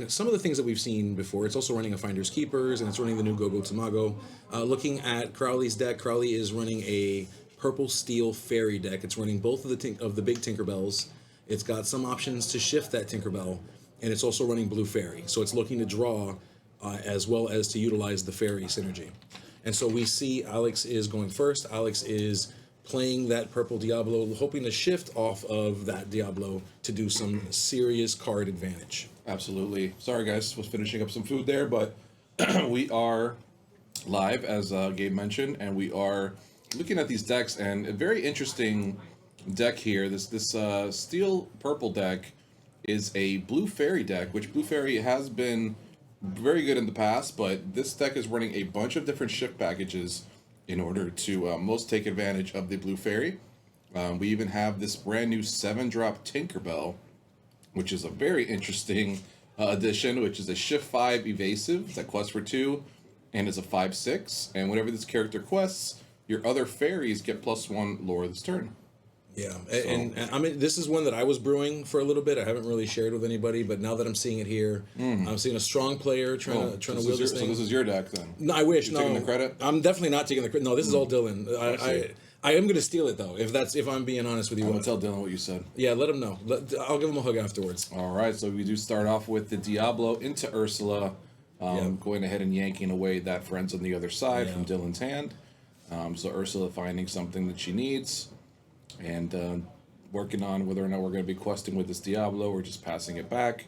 running some of the things that we've seen before. It's also running a Finders Keepers, and it's running the new Go-Go Tamago. Looking at Crowley's deck, Crowley is running a purple steel fairy deck. It's running both of the big Tinkerbells. It's got some options to shift that Tinkerbell, and it's also running blue fairy. So it's looking to draw as well as to utilize the fairy synergy. And so we see Alex is going first. Alex is playing that purple Diablo, hoping to shift off of that Diablo to do some serious card advantage. Absolutely. Sorry, guys, was finishing up some food there, but we are live, as Gabe mentioned, and we are looking at these decks, and a very interesting deck here. This steel purple deck is a blue fairy deck, which blue fairy has been very good in the past, but this deck is running a bunch of different shift packages in order to most take advantage of the blue fairy. We even have this brand new 7-drop Tinkerbell, which is a very interesting addition, which is a shift 5 evasive that quests for 2 and is a 5/6. And whenever this character quests, your other fairies get +1 lore this turn. Yeah, and I mean, this is one that I was brewing for a little bit. I haven't really shared with anybody, but now that I'm seeing it here, I'm seeing a strong player trying to wield this thing. So this is your deck then? No, I wish. You're taking the credit? I'm definitely not taking the credit. No, this is all Dylan. I am going to steal it though, if I'm being honest with you. I'm gonna tell Dylan what you said. Yeah, let him know. I'll give him a hug afterwards. All right, so we do start off with the Diablo into Ursula, going ahead and yanking away that Friends on the Other Side from Dylan's hand. So Ursula finding something that she needs, and working on whether or not we're going to be questing with this Diablo or just passing it back.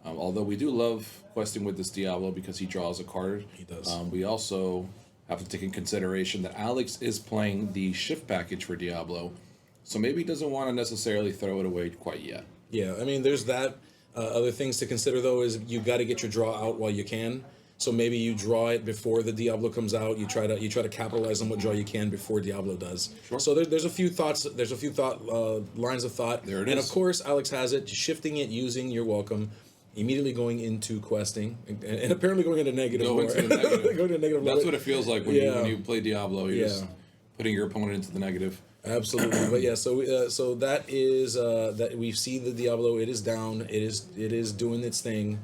Although we do love questing with this Diablo because he draws a card. He does. We also have to take in consideration that Alex is playing the shift package for Diablo, so maybe he doesn't want to necessarily throw it away quite yet. Yeah, I mean, there's that. Other things to consider though is you got to get your draw out while you can. So maybe you draw it before the Diablo comes out. You try to capitalize on what draw you can before Diablo does. Sure. So there's a few thoughts. There's a few lines of thought. There it and is. of course, Alex has it. Shifting it using You're Welcome. Immediately going into questing and apparently going into negative. Going to negative. That's lore. what it feels like when you play Diablo. You're just putting your opponent into the negative. Absolutely, but yeah. So that is that we see the Diablo. It is down. It is doing its thing.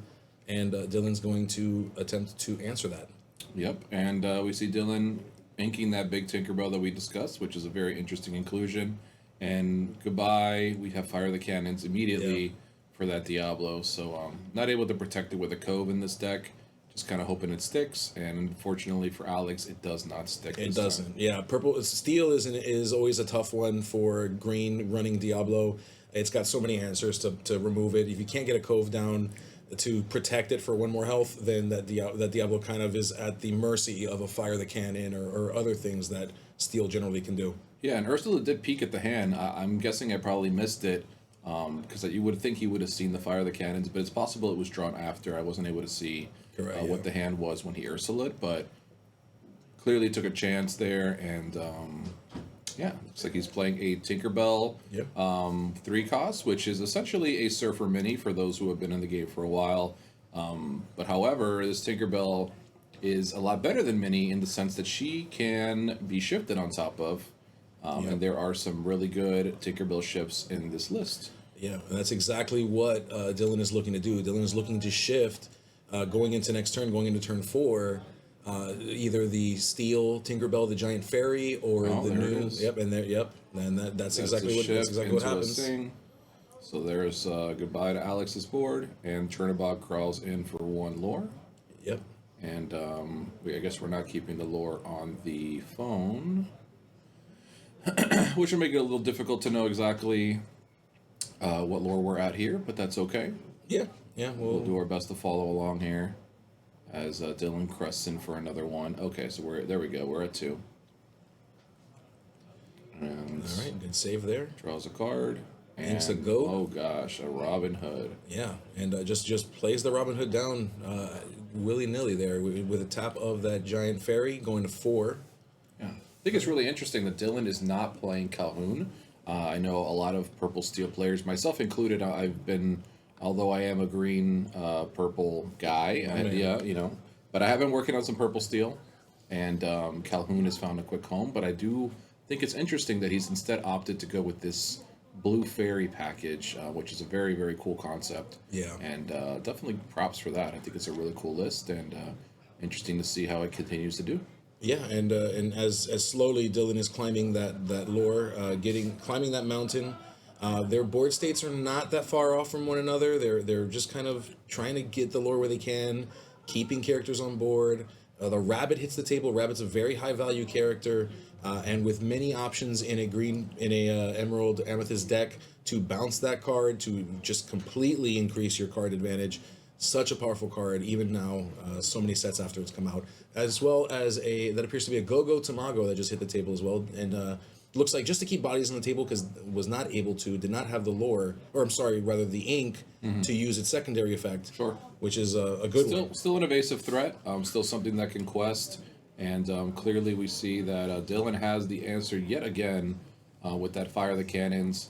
And Dylan's going to attempt to answer that. Yep, and we see Dylan inking that big Tinkerbell that we discussed, which is a very interesting inclusion. And goodbye, we have Fire the Cannons immediately for that Diablo. So not able to protect it with a Cove in this deck. Just kind of hoping it sticks. And unfortunately for Alex, it does not stick. It doesn't. Yeah, purple steel is always a tough one for green running Diablo. It's got so many answers to remove it. If you can't get a Cove down to protect it for 1 more health, then that Diablo kind of is at the mercy of a Fire the Cannon or other things that steel generally can do. Yeah, and Ursula did peek at the hand. I'm guessing I probably missed it because you would think he would have seen the Fire the Cannons, but it's possible it was drawn after. I wasn't able to see what the hand was when he Ursulaed, but clearly took a chance there, and looks like he's playing a Tinkerbell 3-cost, which is essentially a Surfer Mini for those who have been in the game for a while. But however, this Tinkerbell is a lot better than Mini in the sense that she can be shifted on top of, and there are some really good Tinkerbell shifts in this list. Yeah, and that's exactly what Dylan is looking to do. Dylan is looking to shift going into next turn, going into turn 4. Either the steel Tinkerbell, the giant fairy, or the new. And that's exactly what happens. So there's goodbye to Alex's board, and Chernobog crawls in for 1 lore. Yep. And I guess we're not keeping the lore on the phone, which will make it a little difficult to know exactly what lore we're at here, but that's okay. Yeah. We'll do our best to follow along here. As Dylan crests in for another 1. Okay, so there we go. We're at 2. And all right, good save there. Draws a card. And it's a go. Oh gosh, a Robin Hood. Yeah, and just plays the Robin Hood down willy-nilly there with a tap of that giant fairy going to 4. Yeah, I think it's really interesting that Dylan is not playing Calhoun. I know a lot of purple steel players, myself included. Although I am a green, purple guy, but I have been working on some purple steel, and Calhoun has found a quick home. But I do think it's interesting that he's instead opted to go with this blue fairy package, which is a very, very cool concept. Yeah. And definitely props for that. I think it's a really cool list, and interesting to see how it continues to do. Yeah, and as slowly Dylan is climbing that lore, climbing that mountain, their board states are not that far off from one another. They're just kind of trying to get the lore where they can, keeping characters on board. The rabbit hits the table. Rabbit's a very high value character, and with many options in a emerald amethyst deck to bounce that card to just completely increase your card advantage. Such a powerful card, even now, so many sets after it's come out, as well as that appears to be a Go-Go Tamago that just hit the table as well, and looks like just to keep bodies on the table because was not able to, did not have the lore, or I'm sorry, rather the ink to use its secondary effect. Sure. Which is a good one. Still an evasive threat. Still something that can quest, and clearly we see that Dylan has the answer yet again with that fire the cannons,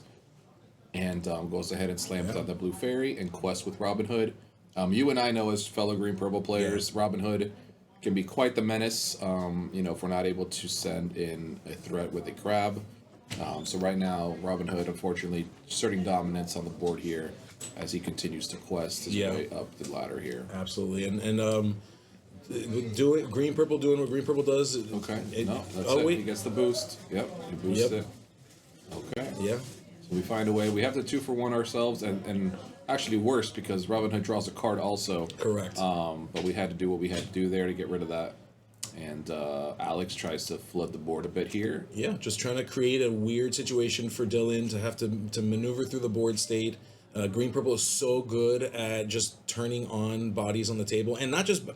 and goes ahead and slams out the blue fairy and quests with Robin Hood. You and I know as fellow green purple players, Robin Hood can be quite the menace. If we're not able to send in a threat with a crab. So right now, Robin Hood unfortunately asserting dominance on the board here as he continues to quest his way up the ladder here. Absolutely, and green purple doing what green purple does. Okay, Wait. He gets the boost. Yep, he boosts it. Okay. Yeah. So we find a way. We have the 2-for-1 ourselves, and actually worse because Robin Hood draws a card also. Correct. But we had to do what we had to do there to get rid of that. And Alex tries to flood the board a bit here. Yeah, just trying to create a weird situation for Dylan to have to maneuver through the board state. Green purple is so good at just turning on bodies on the table, and not just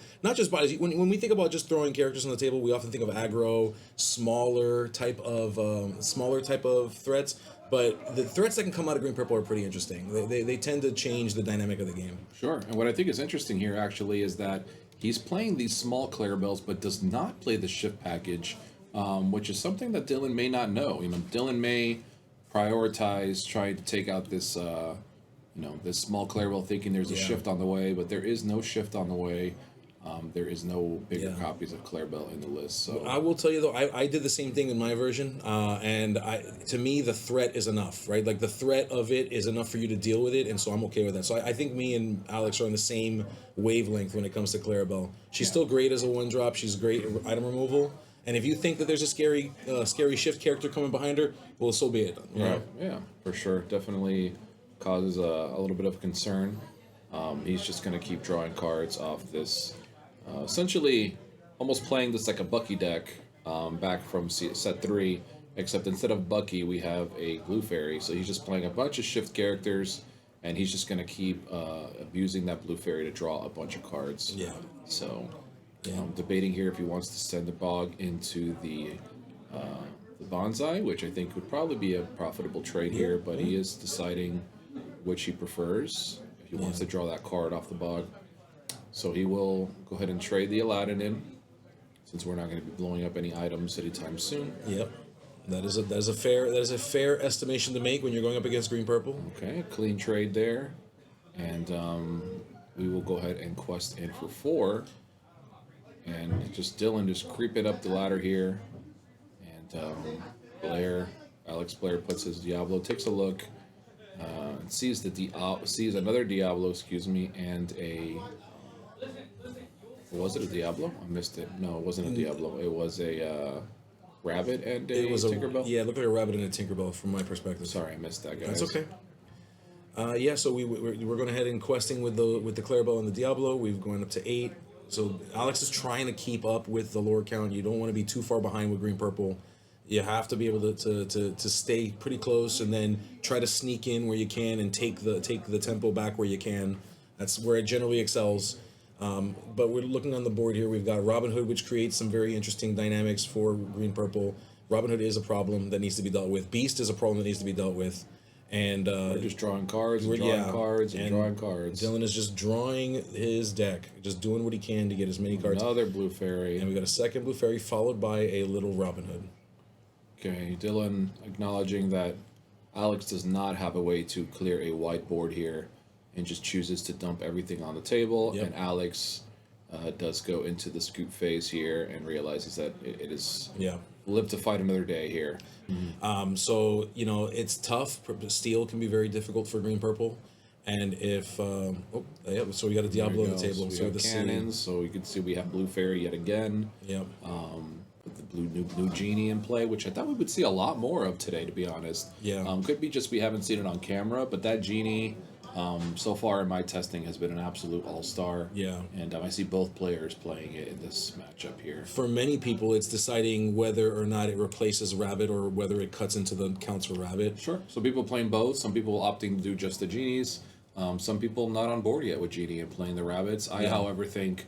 bodies. When we think about just throwing characters on the table, we often think of aggro, smaller type of threats. But the threats that can come out of green purple are pretty interesting. They tend to change the dynamic of the game. Sure, and what I think is interesting here actually is that he's playing these small Clarabelles, but does not play the shift package, which is something that Dylan may not know. Dylan may prioritize trying to take out this, this small Clarabelle, thinking there's a shift on the way, but there is no shift on the way. There is no bigger copies of Clarabelle in the list. So I will tell you though, I did the same thing in my version, and to me the threat is enough, right? Like the threat of it is enough for you to deal with it, and so I'm okay with that. So I think me and Alex are on the same wavelength when it comes to Clarabelle. She's still great as a 1-drop. She's great at item removal. And if you think that there's a scary shift character coming behind her, well, so be it. Right. Yeah, for sure. Definitely causes a little bit of concern. He's just going to keep drawing cards off this. Essentially, almost playing this like a Bucky deck back from set 3, except instead of Bucky, we have a Blue Fairy. So he's just playing a bunch of shift characters, and he's just going to keep abusing that Blue Fairy to draw a bunch of cards. Yeah. So I'm debating here if he wants to send the Bog into the Bonsai, which I think would probably be a profitable trade here, but he is deciding which he prefers. If he wants to draw that card off the Bog. So he will go ahead and trade the Aladdin in, since we're not going to be blowing up any items anytime soon. Yep, that is a fair estimation to make when you're going up against green purple. Okay, clean trade there, and we will go ahead and quest in for 4, and just Dylan just creeping up the ladder here, and Alex Blair puts his Diablo, takes a look, and sees another Diablo, and a. Was it a Diablo? I missed it. No, it wasn't a Diablo. It was a rabbit and a Tinkerbell. Yeah, it looked like a rabbit and a Tinkerbell from my perspective. Sorry, I missed that, guys. That's okay. So we're going ahead and questing with the Clarabelle and the Diablo. We've gone up to 8. So Alex is trying to keep up with the lore count. You don't want to be too far behind with green purple. You have to be able to stay pretty close and then try to sneak in where you can and take the tempo back where you can. That's where it generally excels. But we're looking on the board here. We've got Robin Hood, which creates some very interesting dynamics for green purple. Robin Hood is a problem that needs to be dealt with. Beast is a problem that needs to be dealt with. And we're just drawing cards and drawing cards and drawing cards. Dylan is just drawing his deck, just doing what he can to get as many cards. Another Blue Fairy. And we got a second Blue Fairy followed by a little Robin Hood. Okay, Dylan acknowledging that Alex does not have a way to clear a white board here, and just chooses to dump everything on the table. Yep. And Alex does go into the scoop phase here and realizes that it is live to fight another day here. So it's tough. Steel can be very difficult for green purple, and if so we got a Diablo on the table. So So we have the cannons. So you can see we have blue fairy yet again. Yep. With the new genie in play, which I thought we would see a lot more of today, to be honest. Yeah. Could be just we haven't seen it on camera, but that genie, so far in my testing, has been an absolute all-star. Yeah. And I see both players playing it in this matchup here. For many people, it's deciding whether or not it replaces rabbit or whether it cuts into the counts for rabbit. Sure. So people playing both. Some people opting to do just the genies. Some people not on board yet with genie and playing the rabbits. I, however, think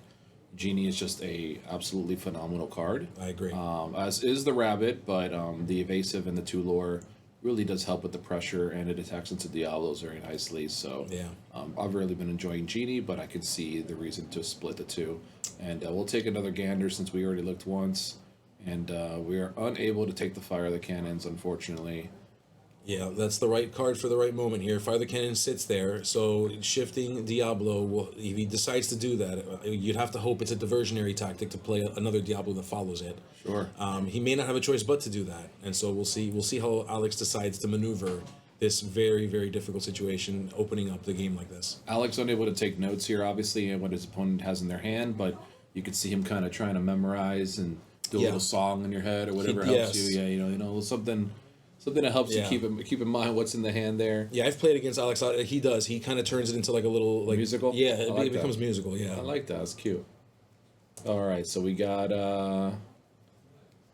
genie is just a absolutely phenomenal card. I agree. As is the rabbit, but the evasive and the two lore really does help with the pressure, and it attacks into Diablos very nicely. So Yeah. I've really been enjoying genie, but I can see the reason to split the two. And we'll take another gander since we already looked once, and we are unable to take the fire of the cannons, unfortunately. Yeah, that's the right card for the right moment here. Fire the Cannon sits there, so shifting Diablo will, if he decides to do that, you'd have to hope it's a diversionary tactic to play another Diablo that follows it. Sure. He may not have a choice but to do that, and so we'll see. We'll see how Alex decides to maneuver this very, very difficult situation, opening up the game like this. Alex unable to take notes here, obviously, and what his opponent has in their hand, but you could see him kind of trying to memorize and do a little song in your head or whatever helps you. Yeah, something that helps you keep in mind what's in the hand there. Yeah, I've played against Alex. He does. He kind of turns it into like a little like musical. Yeah, it becomes musical. Yeah, I like that. It's cute. All right, so we got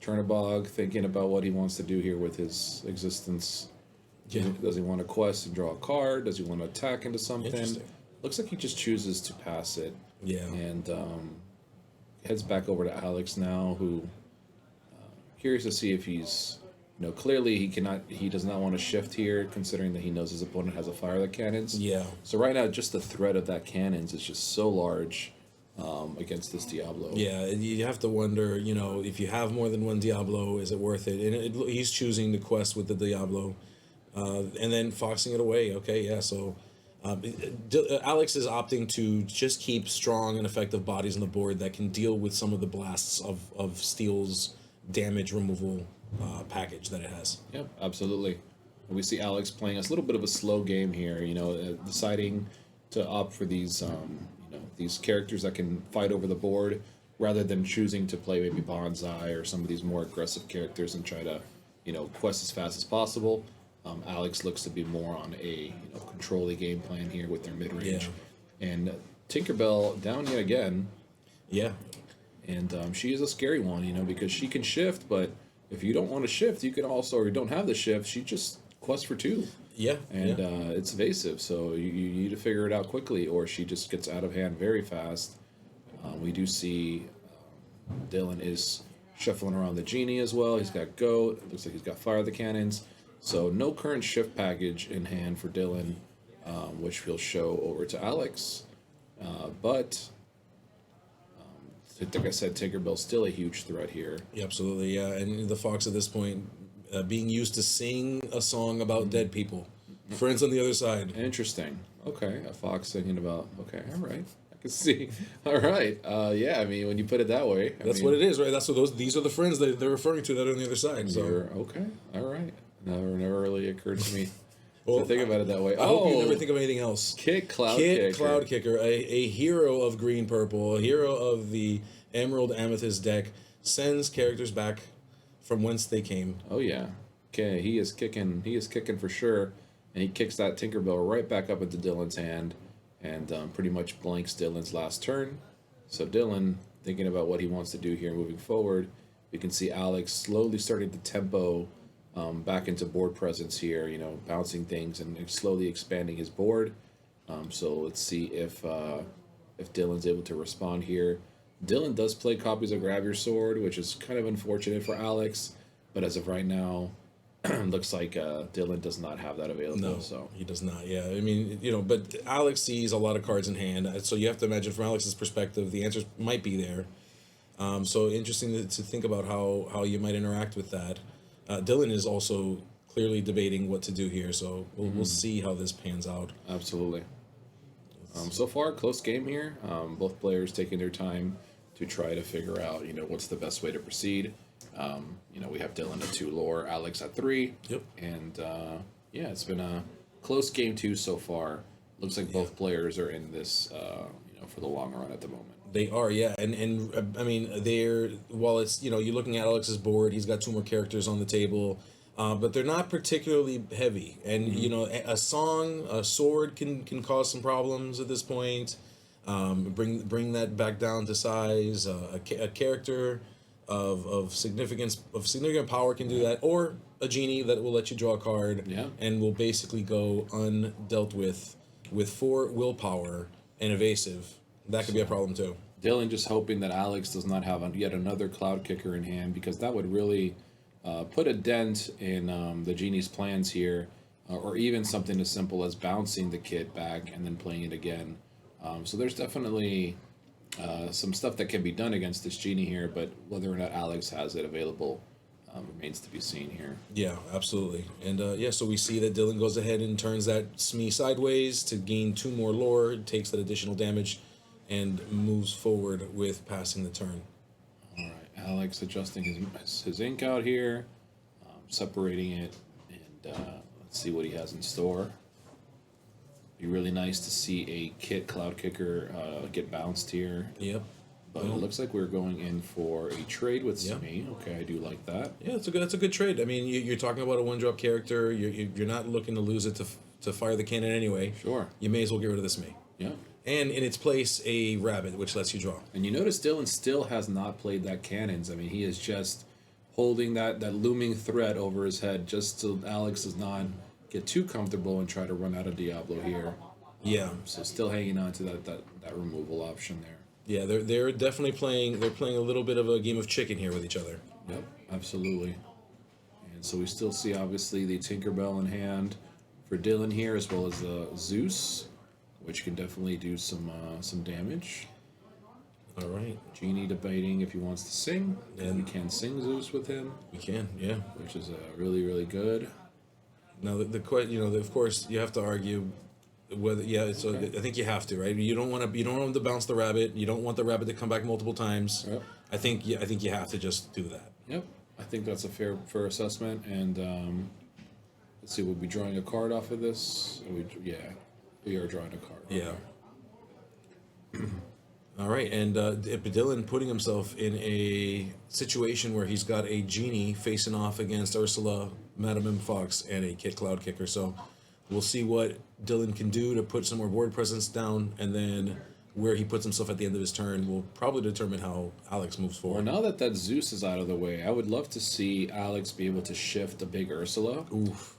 Chernabog thinking about what he wants to do here with his existence. Yeah. Does he want to quest and draw a card? Does he want to attack into something? Interesting. Looks like he just chooses to pass it. Yeah. And heads back over to Alex now, who curious to see if he's, clearly he does not want to shift here, considering that he knows his opponent has a fire that cannons. Yeah. So right now, just the threat of that cannons is just so large against this Diablo. Yeah, you have to wonder, if you have more than one Diablo, is it worth it? And he's choosing to quest with the Diablo, and then foxing it away. Okay, yeah. So Alex is opting to just keep strong and effective bodies on the board that can deal with some of the blasts of Steel's damage removal package that it has. Yep, absolutely. And we see Alex playing a little bit of a slow game here, deciding to opt for these these characters that can fight over the board rather than choosing to play maybe Bonsai or some of these more aggressive characters and try to quest as fast as possible. Alex looks to be more on a control-y game plan here with their mid-range. Yeah. And Tinkerbell down yet again. Yeah. And she is a scary one, because she can shift, but if you don't want to shift, you can also, or you don't have the shift, she just quests for 2. Yeah. And it's evasive, so you need to figure it out quickly, or she just gets out of hand very fast. We do see Dylan is shuffling around the genie as well. He's got goat. Looks like he's got fire the cannons. So no current shift package in hand for Dylan, which we'll show over to Alex. But like I said, Tinkerbell's still a huge threat here. Yeah, absolutely, yeah. And the fox at this point, being used to sing a song about dead people. Friends on the other side. Interesting. Okay, a fox singing about, okay, all right. I can see. All right. Yeah, I mean, when you put it that way. That's what it is, right? That's what these are the friends that they're referring to that are on the other side. So okay, all right. Never really occurred to me to think about it that way. I hope you never think of anything else. Kit Cloud Kicker, a hero of green purple, a hero of the Emerald Amethyst deck, sends characters back from whence they came. Oh yeah. Okay, he is kicking for sure, and he kicks that Tinkerbell right back up into Dylan's hand, and pretty much blanks Dylan's last turn. So Dylan, thinking about what he wants to do here moving forward, we can see Alex slowly starting to tempo back into board presence here, bouncing things and slowly expanding his board. So let's see if Dylan's able to respond here. Dylan does play copies of Grab Your Sword, which is kind of unfortunate for Alex, but as of right now, looks like Dylan does not have that available. No, so he does not. Yeah, I mean, but Alex sees a lot of cards in hand, so you have to imagine from Alex's perspective, the answers might be there. So interesting to think about how you might interact with that. Dylan is also clearly debating what to do here, so we'll see how this pans out. Absolutely. So far, close game here. Both players taking their time to try to figure out, what's the best way to proceed. We have Dylan at 2 lore, Alex at 3. Yep. And yeah, it's been a close game 2 so far. Looks like both players are in this, for the long run at the moment. They are, yeah, and I mean, while it's you're looking at Alex's board, he's got 2 more characters on the table, but they're not particularly heavy. And a sword can cause some problems at this point. Bring that back down to size. A character of significant power can do that, or a genie that will let you draw a card, and will basically go undealt with 4 willpower and evasive. That could be a problem too. Dylan just hoping that Alex does not have yet another Cloud Kicker in hand, because that would really put a dent in the genie's plans here, or even something as simple as bouncing the kit back and then playing it again. So there's definitely some stuff that can be done against this genie here, but whether or not Alex has it available remains to be seen here. Yeah, absolutely. And so we see that Dylan goes ahead and turns that Smee sideways to gain 2 more lore, takes that additional damage, and moves forward with passing the turn. All right, Alex adjusting his ink out here, separating it, and let's see what he has in store. Be really nice to see a kit Cloud Kicker get bounced here. Yep. But it looks like we're going in for a trade with Smee. Okay, I do like that. Yeah, that's a good trade. I mean, you're talking about a 1-drop character. You're not looking to lose it to fire the cannon anyway. Sure. You may as well get rid of the Smee. Yeah. And in its place, a rabbit, which lets you draw. And you notice Dylan still has not played that cannons. I mean, he is just holding that looming threat over his head just so Alex does not get too comfortable and try to run out of Diablo here. Yeah. So still hanging on to that removal option there. Yeah, they're definitely playing. They're playing a little bit of a game of chicken here with each other. Yep, absolutely. And so we still see obviously the Tinkerbell in hand for Dylan here, as well as Zeus, which can definitely do some damage. All right. Genie debating if he wants to sing, and we can sing Zeus with him. We can, yeah. Which is really, really good. Now of course you have to argue whether so okay. I think you have to, right? You don't want to bounce the rabbit. You don't want the rabbit to come back multiple times. Yep. I think you have to just do that. Yep. I think that's a fair assessment. And let's see, we'll be drawing a card off of this. We are drawing a card. Yeah. All right, and Dylan putting himself in a situation where he's got a genie facing off against Ursula, Madame M. Fox, and a Kit Cloud Kicker. So we'll see what Dylan can do to put some more board presence down, and then where he puts himself at the end of his turn will probably determine how Alex moves forward. Well, now that Zeus is out of the way, I would love to see Alex be able to shift a big Ursula. Oof.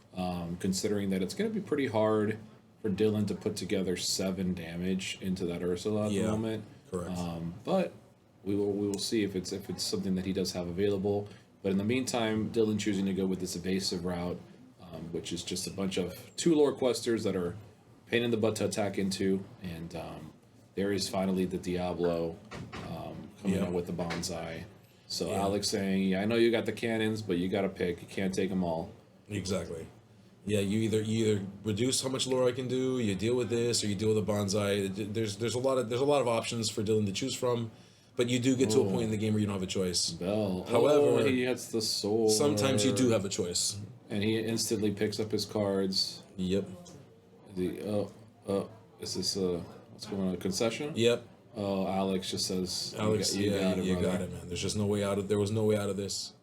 Considering that it's going to be pretty hard for Dylan to put together 7 damage into that Ursula at the moment. Correct. But we will see if it's something that he does have available. But in the meantime, Dylan choosing to go with this evasive route, which is just a bunch of 2 lore questers that are pain in the butt to attack into, and there is finally the Diablo coming out with the bonsai. So Alex saying, "Yeah, I know you got the cannons, but you got to pick. You can't take them all." Exactly. Yeah, you either reduce how much lore I can do, you deal with this, or you deal with the bonsai. There's a lot of options for Dylan to choose from, but you do get to a point in the game where you don't have a choice. Bell. However, he hits the soul. Sometimes you do have a choice, and he instantly picks up his cards. Yep. Is this what's going on? A concession? Yep. Oh, Alex just says, Alex, you got it, man. There's just no way out of. There was no way out of this.